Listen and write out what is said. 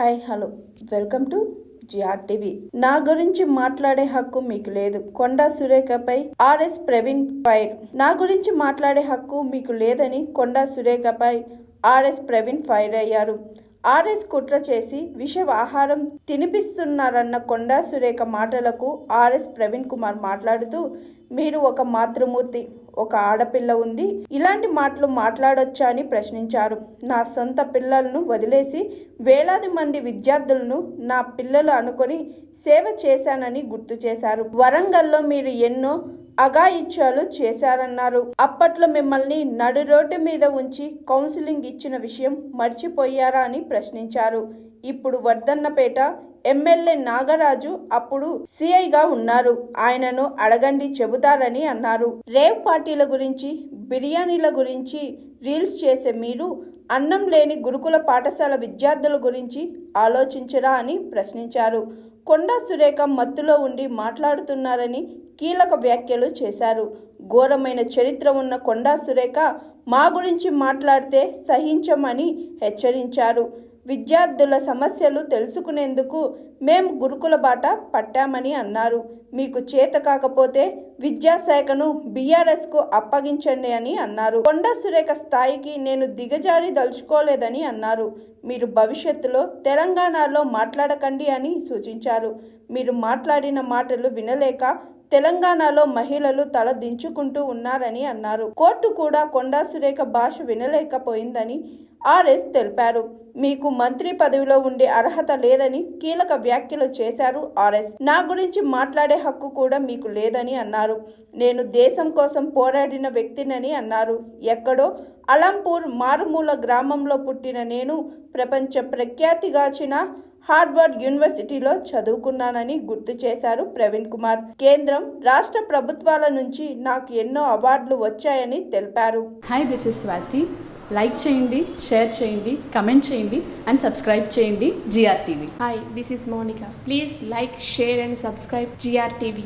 Hi hello welcome to GR TV. నా గురించి మాట్లాడే హక్కు మీకు లేదు. కొండా సురేఖపై ఆర్ఎస్ ప్రవీణ్ ఫైర్. నా గురించి మాట్లాడే హక్కు మీకు లేదని కొండా సురేఖపై ఆర్ఎస్ ప్రవీణ్ ఫైర్ అయ్యారు. ఆర్ఎస్ కుట్ర చేసి విష ఆహారం తినిపిస్తున్నారన్న కొండా సురేఖ మాటలకు ఆర్ఎస్ ప్రవీణ్ కుమార్ మాట్లాడుతూ, మీరు ఒక మాతృమూర్తి, ఒక ఆడపిల్ల ఉంది, ఇలాంటి మాటలు మాట్లాడొచ్చా అని ప్రశ్నించారు. నా సొంత పిల్లలను వదిలేసి వేలాది మంది విద్యార్థులను నా పిల్లలు అనుకొని సేవ చేశానని గుర్తు చేశారు. వరంగల్లో మీరు ఎన్నో అఘాయిత్యాలు చేశారన్నారు. అప్పట్లో మిమ్మల్ని నడు రోడ్డు మీద ఉంచి కౌన్సిలింగ్ ఇచ్చిన విషయం మర్చిపోయారా అని ప్రశ్నించారు. ఇప్పుడు వర్ధన్నపేట ఎమ్మెల్యే నాగరాజు అప్పుడు సిఐగా ఉన్నారు, ఆయనను అడగండి చెబుతారని అన్నారు. రేవ్ పార్టీల గురించి, బిర్యానీల గురించి రీల్స్ చేసే మీరు అన్నం లేని గురుకుల పాఠశాల విద్యార్థుల గురించి ఆలోచించరా అని ప్రశ్నించారు. కొండా సురేఖ మత్తులో ఉండి మాట్లాడుతున్నారని కీలక వ్యాఖ్యలు చేశారు. ఘోరమైన చరిత్ర ఉన్న కొండా సురేఖ మా గురించి మాట్లాడితే సహించమని హెచ్చరించారు. విద్యార్థుల సమస్యలు తెలుసుకునేందుకు మేము గురుకుల బాట పట్టామని అన్నారు. మీకు చేత కాకపోతే విద్యాశాఖను బీఆర్ఎస్కు అప్పగించండి అని అన్నారు. కొండా సురేఖ స్థాయికి నేను దిగజారి దలుచుకోలేదని అన్నారు. మీరు భవిష్యత్తులో తెలంగాణలో మాట్లాడకండి అని సూచించారు. మీరు మాట్లాడిన మాటలు వినలేక తెలంగాణలో మహిళలు తల దించుకుంటూ ఉన్నారని అన్నారు. కోర్టు కూడా కొండా సురేఖ భాష వినలేకపోయిందని ఆర్ఎస్ తెలిపారు. మీకు మంత్రి పదవిలో ఉండే అర్హత లేదని కీలక వ్యాఖ్యలు చేశారు ఆర్ఎస్. నా గురించి మాట్లాడే హక్కు కూడా మీకు లేదని అన్నారు. నేను దేశం కోసం పోరాడిన వ్యక్తినని అన్నారు. ఎక్కడో అలంపూర్ మారుమూల గ్రామంలో పుట్టిన నేను ప్రపంచ ప్రఖ్యాతిగాచిన హార్వర్డ్ యూనివర్సిటీలో చదువుకున్నానని గుర్తు చేశారు ప్రవీణ్ కుమార్. కేంద్రం, రాష్ట్ర ప్రభుత్వాల నుంచి నాకు ఎన్నో అవార్డులు వచ్చాయని తెలిపారు. Hi, this is Swathi. Like చేయండి, షేర్ చేయండి, కమెంట్ చేయండి అండ్ సబ్స్క్రైబ్ చేయండి GR TV. Hi, this is Monica. Please like, share and subscribe GR TV.